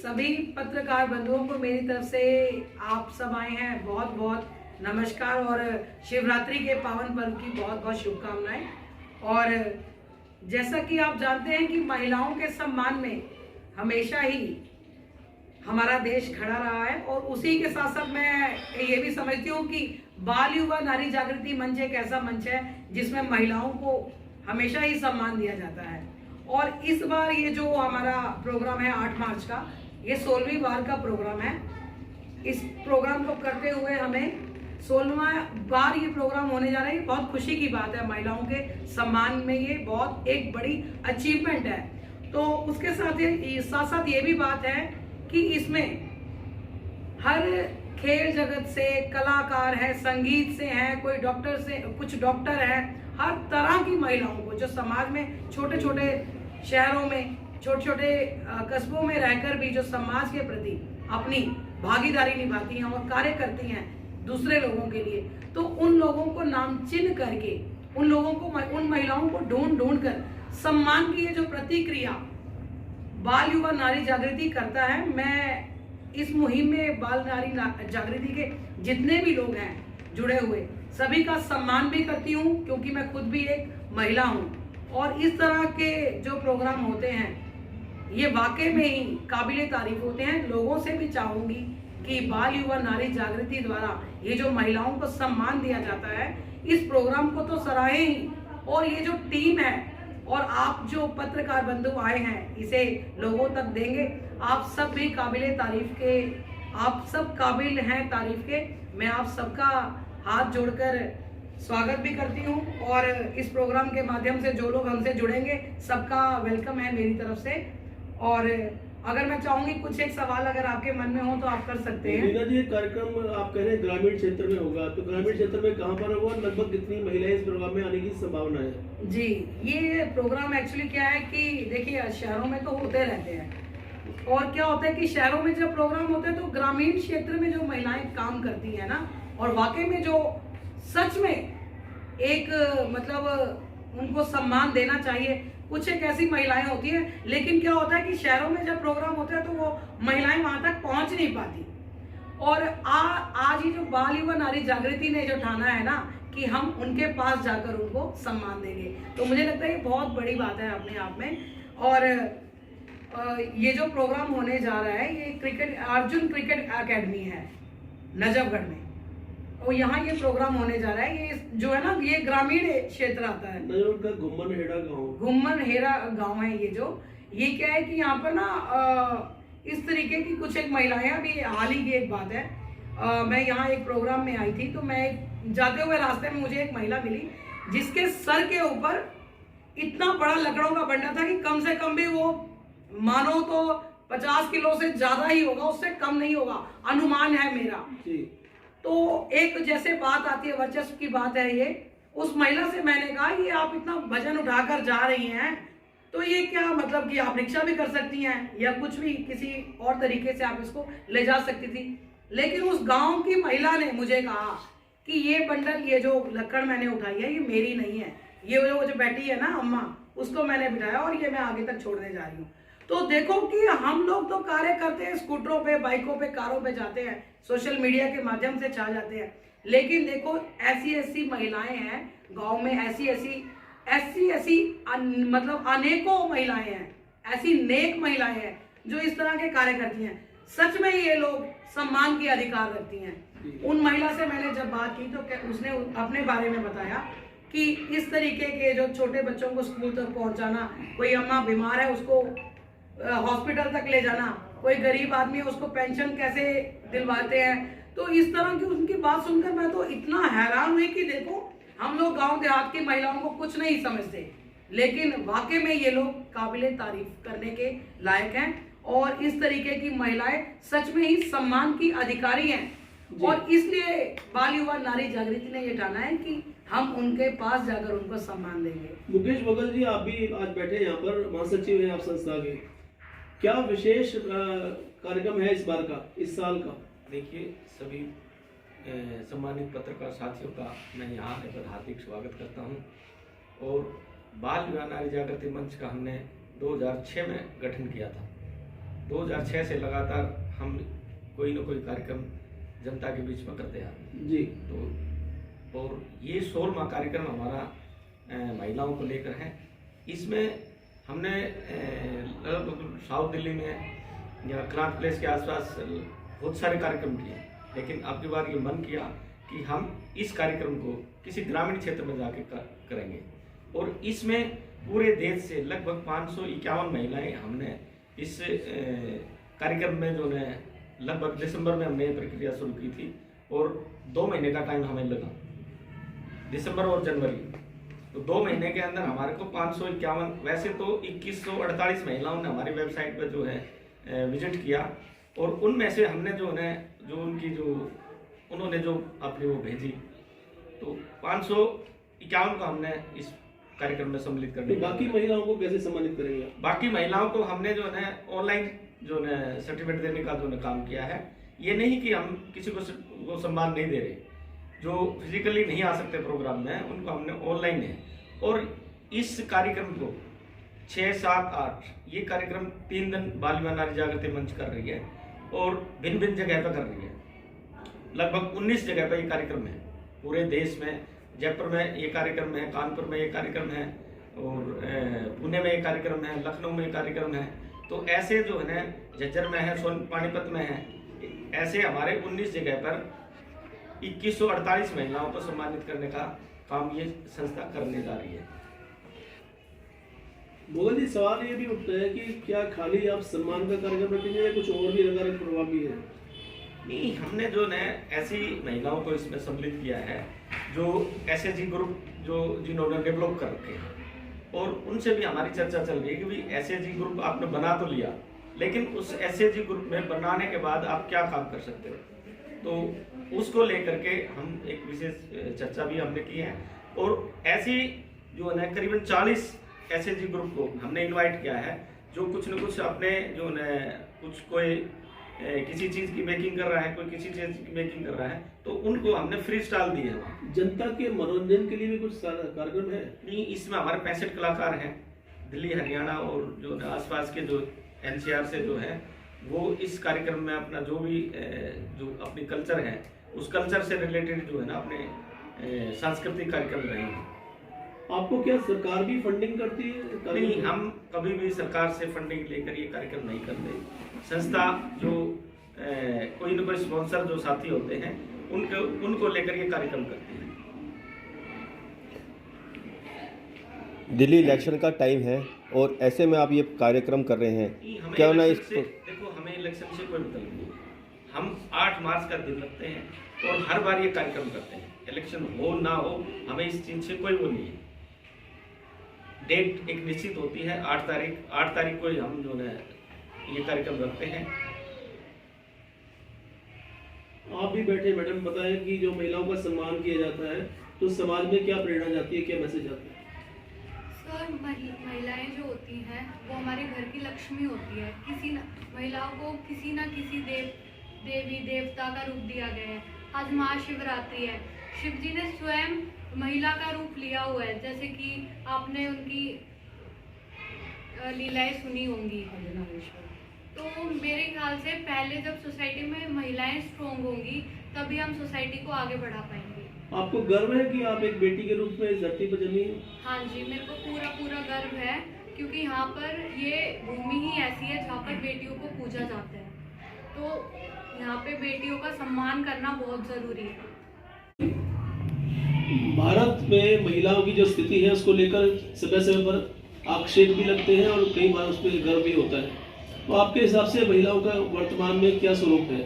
सभी पत्रकार बंधुओं को मेरी तरफ से आप सब आए हैं बहुत बहुत नमस्कार और शिवरात्रि के पावन पर्व की बहुत बहुत शुभकामनाएं। और जैसा कि आप जानते हैं कि महिलाओं के सम्मान में हमेशा ही हमारा देश खड़ा रहा है और उसी के साथ साथ मैं ये भी समझती हूँ कि बाल युवा नारी जागृति मंच एक ऐसा मंच है जिसमें महिलाओं को हमेशा ही सम्मान दिया जाता है। और इस बार ये जो हमारा प्रोग्राम है 8 मार्च का, ये 16वीं बार का प्रोग्राम है। इस प्रोग्राम को करते हुए हमें 16वां बार ये प्रोग्राम होने जा रहा है। बहुत खुशी की बात है, महिलाओं के सम्मान में ये बहुत एक बड़ी अचीवमेंट है। तो उसके साथ साथ ये भी बात है कि इसमें हर खेल जगत से कलाकार है, संगीत से है, कोई डॉक्टर से, कुछ डॉक्टर है, हर तरह की महिलाओं को जो समाज में छोटे छोटे शहरों में, छोटे छोटे कस्बों में रहकर भी जो समाज के प्रति अपनी भागीदारी निभाती हैं और कार्य करती हैं दूसरे लोगों के लिए, तो उन लोगों को नामचिन्ह करके उन लोगों को, उन महिलाओं को ढूंढ ढूंढ कर सम्मान की ये जो प्रतिक्रिया बाल युवा नारी जागृति करता है, मैं इस मुहिम में बाल नारी जागृति के जितने भी लोग हैं जुड़े हुए सभी का सम्मान भी करती हूँ, क्योंकि मैं खुद भी एक महिला हूँ। और इस तरह के जो प्रोग्राम होते हैं ये वाकई में ही काबिले तारीफ होते हैं। लोगों से भी चाहूंगी कि बाल युवा नारी जागृति द्वारा ये जो महिलाओं को सम्मान दिया जाता है, इस प्रोग्राम को तो सराहे ही। और ये जो टीम है और आप जो पत्रकार बंधु आए हैं, इसे लोगों तक देंगे। आप सब भी काबिले तारीफ के, आप सब काबिल हैं तारीफ के। मैं आप सबका हाथ जोड़कर स्वागत भी करती हूँ और इस प्रोग्राम के माध्यम से जो लोग हमसे जुड़ेंगे सबका वेलकम है मेरी तरफ से। और अगर मैं चाहूंगी कुछ एक सवाल अगर आपके मन में हो तो आप कर सकते हैं। मीना जी, कार्यक्रम आप कह रहे हैं ग्रामीण क्षेत्र में होगा, तो ग्रामीण क्षेत्र में कहाँ पर होगा, लगभग कितनी महिलाएं इस प्रोग्राम में आने की संभावना है? जी, ये प्रोग्राम एक्चुअली क्या है कि देखिए शहरों में तो होते रहते हैं, और क्या होता है कि शहरों में जब प्रोग्राम होते हैं तो ग्रामीण क्षेत्र में जो महिलाएं काम करती है ना, और वाकई में जो सच में एक मतलब उनको सम्मान देना चाहिए, कुछ एक ऐसी महिलाएं होती हैं। लेकिन क्या होता है कि शहरों में जब प्रोग्राम होते हैं तो वो महिलाएं वहां तक पहुंच नहीं पाती। और आज ही जो बाल युवा नारी जागृति ने जो ठाना है ना कि हम उनके पास जाकर उनको सम्मान देंगे, तो मुझे लगता है ये बहुत बड़ी बात है अपने आप में। और ये जो प्रोग्राम होने जा रहा है ये अर्जुन क्रिकेट अकेडमी है नजफगढ़ में, और यहाँ ये प्रोग्राम होने जा रहा है। ये जो है ना, ये ग्रामीण क्षेत्र आता है, घुम्मन हेरा गांव है। ये क्या है कि यहाँ पर ना इस तरीके की कुछ एक महिलाएं, अभी हाल ही की एक बात है, मैं यहाँ एक प्रोग्राम में आई थी, तो मैं जाते हुए रास्ते में मुझे एक महिला मिली जिसके सर के ऊपर इतना बड़ा लकड़ों का बंडा था कि कम से कम भी वो मानो तो 50 किलो से ज्यादा ही होगा, उससे कम नहीं होगा, अनुमान है मेरा। तो एक जैसे बात आती है, वर्चस्व की बात है ये। उस महिला से मैंने कहा ये आप इतना वजन उठाकर जा रही हैं, तो ये क्या मतलब कि आप रिक्शा भी कर सकती हैं या कुछ भी किसी और तरीके से आप इसको ले जा सकती थी। लेकिन उस गांव की महिला ने मुझे कहा कि ये बंडल, ये जो लकड़ मैंने उठाई है ये मेरी नहीं है, ये जो बैठी है ना अम्मा, उसको मैंने बिठाया और ये मैं आगे तक छोड़ने जा रही हूँ। तो देखो कि हम लोग तो कार्य करते हैं, स्कूटरों पे, बाइकों पे, कारों पे जाते हैं, सोशल मीडिया के माध्यम से छा जाते हैं, लेकिन देखो ऐसी ऐसी महिलाएं हैं गांव में, ऐसी मतलब अनेकों महिलाएं हैं, ऐसी नेक महिलाएं हैं जो इस तरह के कार्य करती हैं। सच में ये लोग सम्मान की अधिकार रखती हैं। उन महिला से मैंने जब बात की तो उसने अपने बारे में बताया कि इस तरीके के जो छोटे बच्चों को स्कूल तक पहुंचाना, कोई अम्मा बीमार है उसको हॉस्पिटल तक ले जाना, कोई गरीब आदमी है उसको पेंशन कैसे दिलवाते हैं। तो इस तरह की उनकी बात सुनकर मैं तो इतना हैरान हुई कि देखो हम लोग गांव देहात की महिलाओं को कुछ नहीं समझते, लेकिन वाकई में ये लोग काबिले तारीफ करने के लायक हैं। और इस तरीके की महिलाएं सच में ही सम्मान की अधिकारी हैं। और इसलिए बाल युवा नारी जागृति ने ये ठाना है कि हम उनके पास जाकर उनको सम्मान देंगे। मुकेश भगत जी, आप भी आज बैठे यहाँ पर, महासचिव हैं आप संस्था के, क्या विशेष कार्यक्रम है इस बार का, इस साल का? देखिए, सभी सम्मानित पत्रकार साथियों का मैं यहाँ आने पर हार्दिक स्वागत करता हूँ। और बाल युवा नारी जागृति मंच का हमने 2006 में गठन किया था 2006 से लगातार हम कोई ना कोई कार्यक्रम जनता के बीच में करते आ रहे हैं जी। तो और ये 16वां कार्यक्रम हमारा महिलाओं को लेकर है। इसमें हमने लगभग साउथ दिल्ली में या क्रांत प्लेस के आसपास बहुत सारे कार्यक्रम किए, लेकिन अब की बार ये मन किया कि हम इस कार्यक्रम को किसी ग्रामीण क्षेत्र में जाके करेंगे। और इसमें पूरे देश से लगभग 551 महिलाएं हमने इस कार्यक्रम में जो है लगभग दिसंबर में हमने प्रक्रिया शुरू की थी और 2 महीने का टाइम हमें लगा, दिसंबर और जनवरी। तो 2 महीने के अंदर हमारे को 551, वैसे तो 2148 महिलाओं ने हमारी वेबसाइट पर जो है विजिट किया और उनमें से हमने जो है जो उनकी जो उन्होंने जो अपनी वो भेजी तो 551 को हमने इस कार्यक्रम में सम्मिलित करने। तो बाकी महिलाओं को कैसे सम्मानित करेंगे? बाकी महिलाओं को हमने जो है ऑनलाइन जो है सर्टिफिकेट देने का जो काम किया है। ये नहीं कि हम किसी को सम्मान नहीं दे रहे, जो फिजिकली नहीं आ सकते प्रोग्राम में उनको हमने ऑनलाइन है। और इस कार्यक्रम को 6, 7, 8 ये कार्यक्रम 3 दिन बाल विवाह नारी जागृति मंच कर रही है और भिन्न भिन्न जगह पर कर रही है। लगभग 19 जगह पर ये कार्यक्रम है पूरे देश में। जयपुर में ये कार्यक्रम है, कानपुर में ये कार्यक्रम है और पुणे में ये कार्यक्रम है, लखनऊ में ये कार्यक्रम है। तो ऐसे जो है झज्जर में है, पानीपत में है, ऐसे हमारे 19 जगह पर 2148 महिलाओं को सम्मानित करने का काम ये संस्था करने जा रही है। भोगल जी, सवाल ये भी उठता है कि क्या खाली आप सम्मान का कार्यक्रम रखेंगे या कुछ और भी नकारात्मक प्रभाव भी है? नहीं, हमने जो है ऐसी महिलाओं को इसमें सम्मिलित किया है जो एसएचजी ग्रुप जो जिन्होंने डेवलप कर रखे हैं और उनसे भी हमारी चर्चा चल रही है कि भाई एसएचजी ग्रुप आपने बना तो लिया, लेकिन उस एसएचजी ग्रुप में बनाने के बाद आप क्या काम कर सकते हो। तो उसको लेकर के हम एक विशेष चर्चा भी हमने की है और ऐसी जो है करीबन 40 एसएचजी ग्रुप को हमने इनवाइट किया है जो कुछ न कुछ अपने जो है कुछ कोई किसी चीज़ की मेकिंग कर रहा है, कोई किसी चीज़ की मेकिंग कर रहा है, तो उनको हमने फ्री स्टॉल दिए हैं। जनता के मनोरंजन के लिए भी कुछ कार्यक्रम है? नहीं, इसमें हमारे 65 कलाकार हैं दिल्ली, हरियाणा और जो आसपास के जो एनसीआर से जो है वो इस कार्यक्रम में अपना जो भी जो अपनी कल्चर है उस कल्चर से रिलेटेड जो है ना अपने सांस्कृतिक कार्यक्रम रहेंगे। आपको क्या सरकार भी फंडिंग करती है? नहीं, हम कभी भी सरकार से फंडिंग लेकर ये कार्यक्रम नहीं करते। संस्था जो कोई न कोई स्पॉन्सर जो साथी होते हैं उनको लेकर ये कार्यक्रम करते हैं। दिल्ली इलेक्शन का टाइम है और ऐसे में आप ये कार्यक्रम कर रहे हैं, क्या ना इस देखो, हमें इलेक्शन से कोई मतलब नहीं। हम 8 मार्च का दिन रखते हैं और हर बार ये कार्यक्रम करते हैं। इलेक्शन हो ना हो हमें इस चीज से कोई वो नहीं है। डेट एक निश्चित होती है 8 तारीख को हम जो है ये कार्यक्रम रखते हैं। आप भी बैठे मैडम, बताएं कि जो महिलाओं का सम्मान किया जाता है तो समाज में क्या प्रेरणा जाती है, क्या मैसेज आता है? सर, महिलाएं जो होती हैं वो हमारे घर की लक्ष्मी होती है। महिलाओं को किसी न किसी देवी देवता का रूप दिया गया है। आज महाशिवरात्रि है, शिव जी ने स्वयं महिला का रूप लिया हुआ है, जैसे कि आपने उनकी लीलाएं सुनी होंगी। तो मेरे ख्याल से पहले जब सोसाइटी में महिलाएं स्ट्रोंग होंगी तभी हम सोसाइटी को आगे बढ़ा पाएंगे। आपको गर्व है कि आप एक बेटी के रूप में इस धरती पर जमी हैं? हाँ जी, मेरे को पूरा गर्व है क्योंकि यहाँ पर ये भूमि ही ऐसी है जहाँ पर बेटियों को पूजा जाता है। तो यहाँ पे बेटियों का सम्मान करना बहुत ज़रूरी है। भारत में महिलाओं की जो स्थिति है उसको लेकर समय समय पर आक्षेप भी लगते हैं और कई बार उस पर गर्व भी होता है। तो आपके हिसाब से महिलाओं का वर्तमान में क्या स्वरूप है?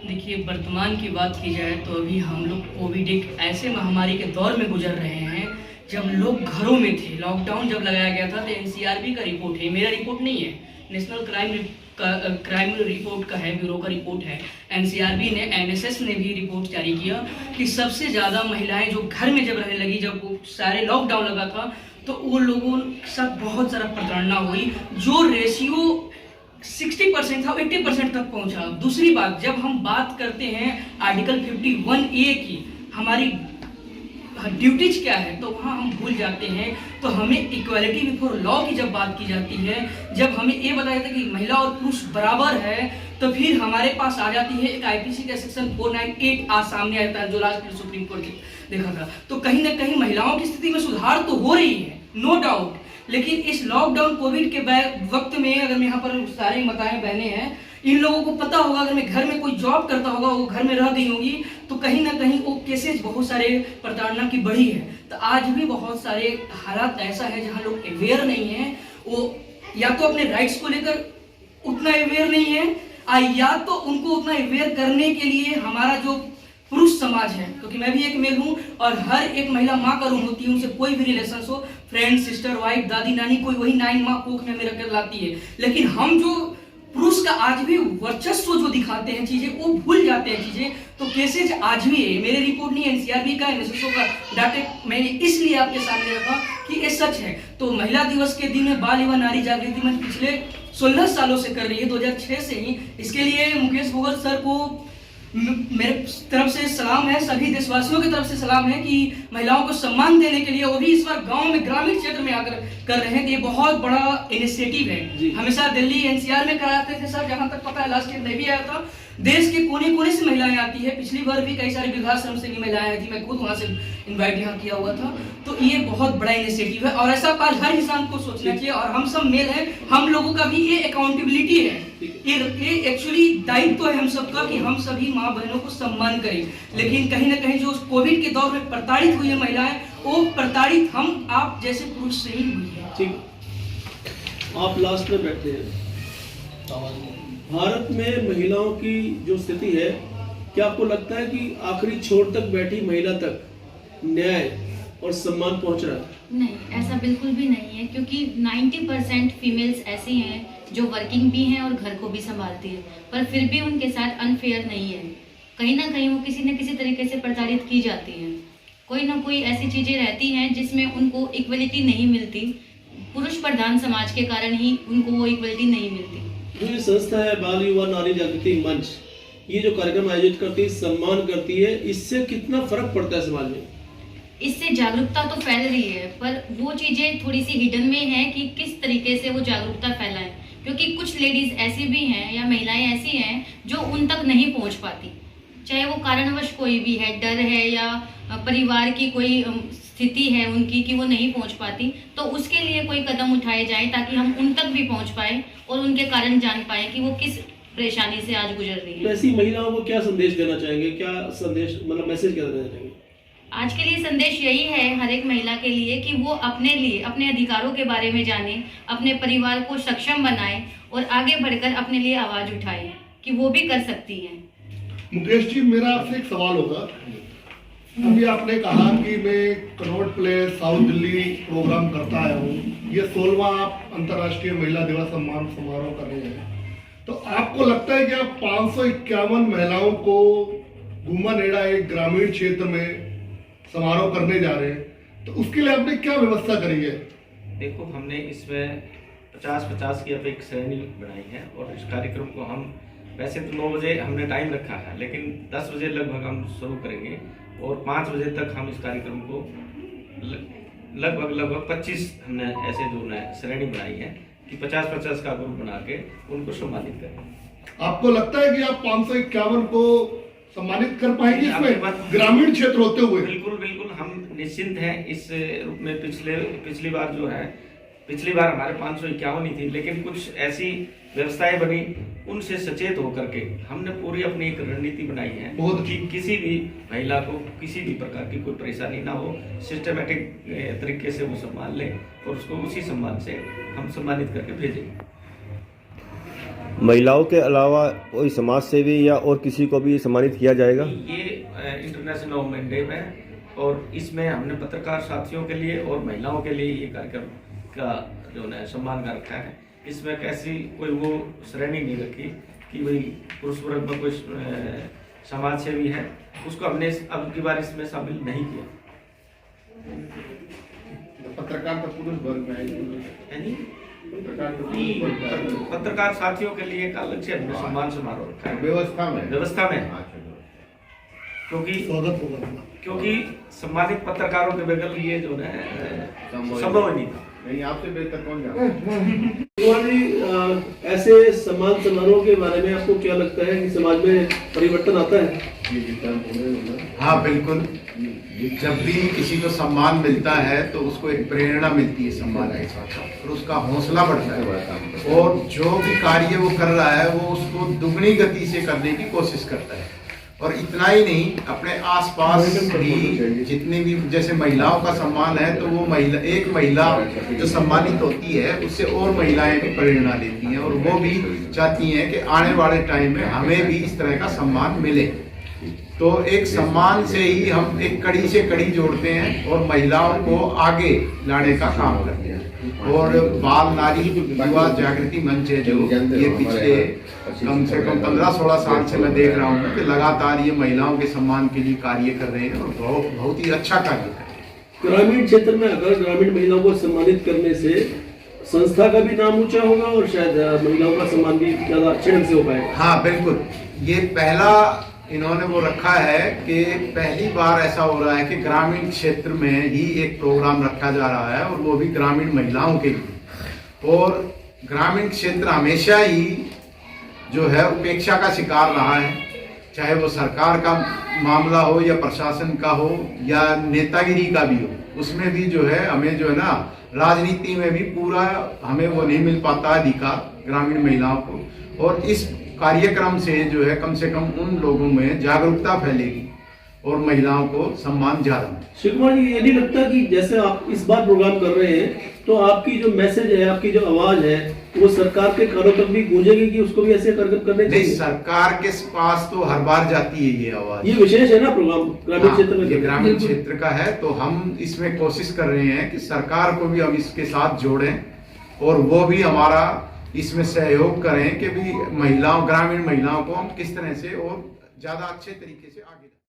देखिए, वर्तमान की बात की जाए तो अभी हम लोग कोविड एक ऐसे महामारी के दौर में गुजर रहे हैं जब लोग घरों में थे। लॉकडाउन जब लगाया गया था तो एनसीआरबी का रिपोर्ट है, मेरा रिपोर्ट नहीं है, नेशनल क्राइम रिपोर्ट का है, ब्यूरो का रिपोर्ट है। एनसीआरबी ने, एनएसएस ने भी रिपोर्ट जारी किया कि सबसे ज़्यादा महिलाएं जो घर में जब रहने लगी, जब वो सारे लॉकडाउन लगा था तो वो लोगों के साथ बहुत ज़्यादा प्रताड़ना हुई। जो रेशियो 60% था 80% तक पहुंचा। दूसरी बात, जब हम बात करते हैं आर्टिकल 51A की, हमारी ड्यूटीज क्या है तो वहाँ हम भूल जाते हैं। तो हमें इक्वालिटी बिफोर लॉ की जब बात की जाती है, जब हमें ये बताया जाता है कि महिला और पुरुष बराबर है, तो फिर हमारे पास आ जाती है एक आईपीसी का सेक्शन 498 आज सामने आता है जो लास्ट सुप्रीम कोर्ट देखा था। तो कहीं ना कहीं महिलाओं की स्थिति में सुधार तो हो रही है, नो डाउट, लेकिन इस लॉकडाउन कोविड के वक्त में अगर यहाँ पर सारी माताएं बहनें हैं, इन लोगों को पता होगा अगर मैं घर में कोई जॉब करता होगा, वो घर में रह गई होगी, तो कहीं ना कहीं वो केसेस बहुत सारे प्रताड़ना की बढ़ी है। तो आज भी बहुत सारे हालात ऐसा है जहाँ लोग अवेयर नहीं है, वो या तो अपने राइट्स को लेकर उतना अवेयर नहीं है, या तो उनको उतना अवेयर करने के लिए हमारा जो पुरुष समाज है, क्योंकि मैं भी एक मेल हूँ और हर एक महिला माँ का रूम होती है, उनसे कोई भी रिलेशन हो, फ्रेंड, सिस्टर, वाइफ, दादी, नानी, कोई वही 9 माह कोख में मेरे कर लाती है। लेकिन हम जो पुरुष का आज भी वर्चस्व जो दिखाते हैं चीजें, वो भूल जाते हैं चीजें। तो केसेज आज भी है, मेरी रिपोर्ट नहीं है, एनसीआरबी का, एनएसएसओ का डाटा मैंने इसलिए आपके सामने रखा कि ये सच है। तो महिला दिवस के दिन में बाल एवं नारी जागृति मंच पिछले 16 सालों से कर रही है, 2006 से ही। इसके लिए मुकेश भोगत सर को मेरे तरफ से सलाम है, सभी देशवासियों की तरफ से सलाम है कि महिलाओं को सम्मान देने के लिए वो भी इस बार गांव में, ग्रामीण क्षेत्र में आकर कर रहे हैं। ये बहुत बड़ा इनिशिएटिव है। हमेशा दिल्ली एनसीआर में कराते थे सर, जहां तक पता है, लास्ट ईयर मैं भी आया था। देश के कोने कोने से महिलाएं आती है, पिछली बार भी कई सारे वृद्धाश्रम से भी महिलाएं आई थी, मैं खुद वहां से इन्वाइट यहाँ किया हुआ था। तो ये बहुत बड़ा इनिशिएटिव है और ऐसा आज हर इंसान को सोचना चाहिए। और हम सब मेल हैं, हम लोगों का भी ये अकाउंटेबिलिटी है, ये एक्चुअली दायित्व है हम सबका कि हम सभी माँ बहनों को सम्मान करें। लेकिन कहीं ना कहीं जो कोविड के दौर में प्रताड़ित हुई है महिलाएं, वो प्रताड़ित हम आप जैसे पुरुष से ही हुई है। ठीक, आप लास्ट में बैठे हैं। भारत में महिलाओं की जो स्थिति है, क्या आपको लगता है कि आखिरी छोर तक बैठी महिला तक न्याय और सम्मान पहुंच रहा है? नहीं, ऐसा बिल्कुल भी नहीं है, क्योंकि 90% फीमेल्स ऐसी हैं जो वर्किंग भी हैं और घर को भी संभालती है, पर फिर भी उनके साथ अनफेयर नहीं है। कहीं ना कहीं वो किसी न किसी तरीके से प्रताड़ित की जाती हैं। कोई ना कोई ऐसी चीज़ें रहती हैं जिसमें उनको इक्वलिटी नहीं मिलती। पुरुष प्रधान समाज के कारण ही उनको वो इक्वलिटी नहीं मिलती। जो ये संस्था है बाल युवा नारी जागृति मंच, ये जो कार्यक्रम आयोजित करती है, सम्मान करती है, इससे कितना फर्क पड़ता है समाज में? इससे जागरूकता तो फैल रही है, पर वो चीज़ें थोड़ी सी हिडन में है कि किस तरीके से वो जागरूकता फैलाएं, क्योंकि कुछ लेडीज ऐसी भी हैं या महिलाएं ऐसी हैं जो उन तक नहीं पहुंच पाती, चाहे वो कारणवश कोई भी है, डर है या परिवार की कोई स्थिति है उनकी कि वो नहीं पहुंच पाती। तो उसके लिए कोई कदम उठाए जाए ताकि हम उन तक भी पहुंच पाए और उनके कारण जान पाए कि वो किस परेशानी से आज गुजर रही है। तो ऐसी महिलाओं को क्या संदेश देना चाहेंगे, क्या संदेश, मतलब मैसेज क्या देना चाहेंगे? आज के लिए संदेश यही है हर एक महिला के लिए कि वो अपने लिए, अपने अधिकारों के बारे में जाने, अपने परिवार को सक्षम बनाए और आगे बढ़कर अपने लिए आवाज उठाए कि वो भी कर सकती हैं। मुकेश जी, मेरा आपसे एक सवाल होगा। अभी आपने कहा कि मैं कनॉट प्लेस साउथ दिल्ली प्रोग्राम करता आया हूँ, ये 16वां आप अंतर्राष्ट्रीय महिला दिवस सम्मान समारोह कर रहे हैं, तो आपको लगता है कि आप 551 महिलाओं को घूमा-नेड़ा एक ग्रामीण क्षेत्र में समारोह करने जा रहे हैं, तो उसके लिए आपने क्या व्यवस्था करी है? देखो, हमने इसमें 50-50 की एक श्रेणी बनाई है और इस कार्यक्रम को हम वैसे तो 9 बजे हमने टाइम रखा है, लेकिन 10 बजे लगभग हम शुरू करेंगे और 5 बजे तक हम इस कार्यक्रम को लगभग 25 हमने ऐसे जो श्रेणी बनाई है कि 50-50 का ग्रुप बना के उनको सम्मानित करें। आपको लगता है कि आप 551 को सम्मानित कर पाएंगे इसमें ग्रामीण क्षेत्र होते हुए? बिल्कुल, हम निश्चिंत हैं इस रूप में। पिछली बार हमारे 551 ही थी, लेकिन कुछ ऐसी व्यवस्थाएं बनी, उनसे सचेत होकर के हमने पूरी अपनी एक रणनीति बनाई है कि किसी भी महिला को किसी भी प्रकार की कोई परेशानी ना हो, सिस्टमेटिक तरीके से वो सम्मान ले और उसको उसी सम्मान से हम सम्मानित करके भेजेंगे। महिलाओं के अलावा कोई समाज सेवी या और किसी को भी सम्मानित किया जाएगा? ये इंटरनेशनल वुमेन डे है और इसमें हमने पत्रकार साथियों के लिए और महिलाओं के लिए ये कार्यक्रम का जो है सम्मान का रखा है। इसमें कैसी कोई वो श्रेणी नहीं रखी कि वही पुरुष वर्ग में कोई समाज सेवी है, उसको हमने अब की बार इसमें शामिल नहीं किया। पत्रकार का पुरुष वर्ग में पत्रकार साथियों के लिए एक अलग से हमने सम्मान समारोह रखा है व्यवस्था में। क्योंकि स्वागत होगा। क्योंकि सम्मानित पत्रकारों के बगैर ये जो है संभव नहीं था। नहीं, आपसे बेहतर कौन जानता है? कुमार जी, ऐसे सम्मान समारोह के बारे में आपको क्या लगता है कि समाज में परिवर्तन आता है? हाँ बिल्कुल, जब भी किसी को सम्मान मिलता है तो उसको एक प्रेरणा मिलती है सम्मान के साथ और उसका हौसला बढ़ता है और जो भी कार्य वो कर रहा है वो उसको दुगनी गति से करने की कोशिश करता है। और इतना ही नहीं, अपने आसपास भी जितनी भी जैसे महिलाओं का सम्मान है तो वो एक महिला जो सम्मानित होती है उससे और महिलाएं भी प्रेरणा लेती हैं और वो भी चाहती हैं कि आने वाले टाइम में हमें भी इस तरह का सम्मान मिले। तो एक सम्मान से ही हम एक कड़ी से कड़ी जोड़ते हैं और महिलाओं को आगे लाने का काम करते हैं। और बाल नारी युवा जागृति मंच है जो ये पिछले कम से कम 15-16 साल से मैं देख रहा हूँ कि लगातार ये महिलाओं के सम्मान के लिए कार्य कर रहे हैं और बहुत ही अच्छा कार्य कर रहे हैं। ग्रामीण क्षेत्र में अगर ग्रामीण महिलाओं को सम्मानित करने से संस्था का भी नाम ऊंचा होगा और शायद महिलाओं का सम्मान भी ज्यादा अच्छे ढंग से हो पाएगा। हाँ बिल्कुल, ये पहला इन्होंने वो रखा है कि पहली बार ऐसा हो रहा है कि ग्रामीण क्षेत्र में ही एक प्रोग्राम रखा जा रहा है और वो भी ग्रामीण महिलाओं के लिए। और ग्रामीण क्षेत्र हमेशा ही जो है उपेक्षा का शिकार रहा है, चाहे वो सरकार का मामला हो या प्रशासन का हो या नेतागिरी का भी हो, उसमें भी जो है हमें जो है ना राजनीति में भी पूरा हमें वो नहीं मिल पाता अधिकार ग्रामीण महिलाओं को। और इस कार्यक्रम से जो है कम से कम उन लोगों में जागरूकता फैलेगी और महिलाओं को सम्मान ज्यादा मिलेगा। श्री कुमार जी, ये नहीं लगता कि जैसे आप इस बार प्रोग्राम कर रहे हैं तो आपकी जो मैसेज है, आपकी जो आवाज है वो सरकार के कानों तक भी गूंजेगी कि उसको भी ऐसे करने चाहिए? नहीं, सरकार के पास तो हर बार जाती है ये आवाज। ये विशेष है ना प्रोग्राम ग्रामीण क्षेत्र में? ये ग्रामीण क्षेत्र का है तो हम इसमें कोशिश कर रहे हैं कि सरकार को भी हम इसके साथ जोड़ें और वो भी हमारा इसमें सहयोग करें कि भी महिलाओं ग्रामीण महिलाओं को हम किस तरह से और ज्यादा अच्छे तरीके से आगे